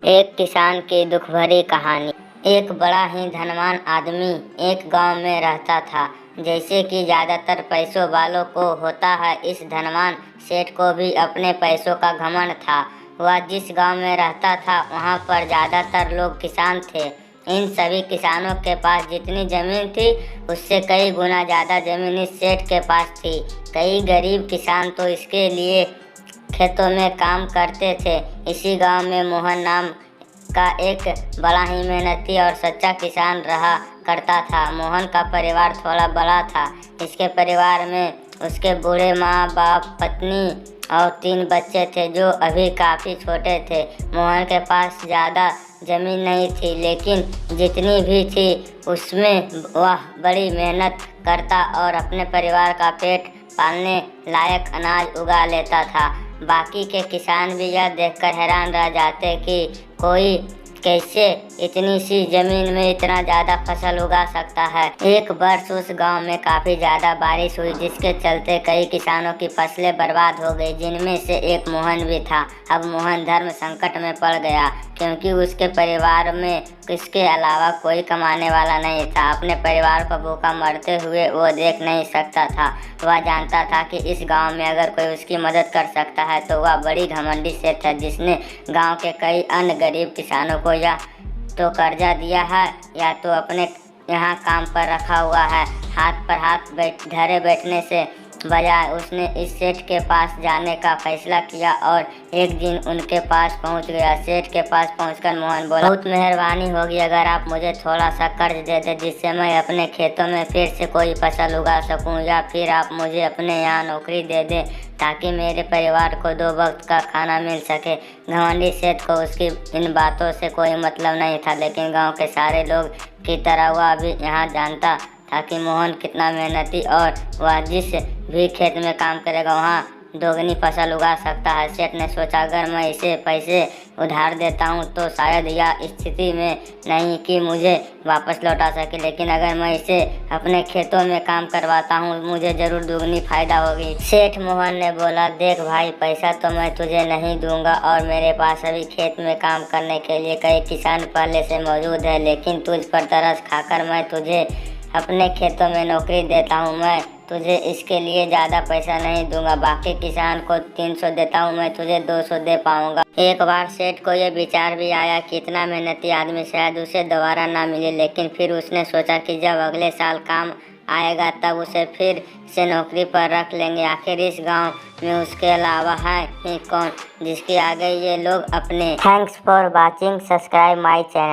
एक किसान की दुख भरी कहानी। एक बड़ा ही धनवान आदमी एक गांव में रहता था। जैसे कि ज्यादातर पैसों वालों को होता है, इस धनवान सेठ को भी अपने पैसों का घमंड था। वह जिस गांव में रहता था वहां पर ज्यादातर लोग किसान थे। इन सभी किसानों के पास जितनी जमीन थी उससे कई गुना ज्यादा जमीन इस सेठ के पास थी। कई गरीब किसान तो इसके लिए खेतों में काम करते थे। इसी गांव में मोहन नाम का एक बड़ा ही मेहनती और सच्चा किसान रहा करता था। मोहन का परिवार थोड़ा बड़ा था। इसके परिवार में उसके बूढ़े माँ बाप, पत्नी और 3 बच्चे थे जो अभी काफ़ी छोटे थे। मोहन के पास ज़्यादा ज़मीन नहीं थी, लेकिन जितनी भी थी उसमें वह बड़ी मेहनत करता और अपने परिवार का पेट पालने लायक अनाज उगा लेता था। बाकी के किसान भी यह देखकर हैरान रह जाते कि कोई कैसे इतनी सी जमीन में इतना ज़्यादा फसल उगा सकता है। एक वर्ष उस गांव में काफ़ी ज़्यादा बारिश हुई, जिसके चलते कई किसानों की फसलें बर्बाद हो गई, जिनमें से एक मोहन भी था। अब मोहन धर्म संकट में पड़ गया, क्योंकि उसके परिवार में इसके अलावा कोई कमाने वाला नहीं था। अपने परिवार को भूखा मरते हुए वो देख नहीं सकता था। वह जानता था कि इस गांव में अगर कोई उसकी मदद कर सकता है तो वह बड़ी घमंडी सेठ है, जिसने गांव के कई अन्य गरीब किसानों को या तो कर्जा दिया है या तो अपने यहाँ काम पर रखा हुआ है। हाथ पर हाथ धरे बैठने से बजाय उसने इस सेठ के पास जाने का फैसला किया और एक दिन उनके पास पहुंच गया। सेठ के पास पहुंचकर मोहन बोला, बहुत मेहरबानी होगी अगर आप मुझे थोड़ा सा कर्ज दे दें, जिससे मैं अपने खेतों में फिर से कोई फसल उगा सकूं, या फिर आप मुझे अपने यहाँ नौकरी दे दें ताकि मेरे परिवार को 2 वक्त का खाना मिल सके। घमंडी सेठ को उसकी इन बातों से कोई मतलब नहीं था, लेकिन गाँव के सारे लोग की तरह वह भी यहाँ जानता था कि मोहन कितना मेहनती और वह जिस भी खेत में काम करेगा वहाँ दोगुनी फसल उगा सकता है। सेठ ने सोचा, अगर मैं इसे पैसे उधार देता हूँ तो शायद यह स्थिति में नहीं कि मुझे वापस लौटा सके, लेकिन अगर मैं इसे अपने खेतों में काम करवाता हूँ मुझे ज़रूर दोगुनी फ़ायदा होगी। सेठ मोहन ने बोला, देख भाई, पैसा तो मैं तुझे नहीं दूंगा और मेरे पास अभी खेत में काम करने के लिए कई किसान पहले से मौजूद है, लेकिन तुझ पर तरस खाकर मैं तुझे अपने खेतों में नौकरी देता हूँ। मैं तुझे इसके लिए ज़्यादा पैसा नहीं दूंगा, बाकी किसान को 300 देता हूँ, मैं तुझे 200 दे पाऊंगा। एक बार सेठ को यह विचार भी आया कि इतना मेहनती आदमी शायद उसे दोबारा ना मिले, लेकिन फिर उसने सोचा कि जब अगले साल काम आएगा तब उसे फिर से नौकरी पर रख लेंगे। आखिर इस गांव में उसके अलावा है ही कौन जिसके आगे ये लोग अपने। Thanks for watching, subscribe my channel.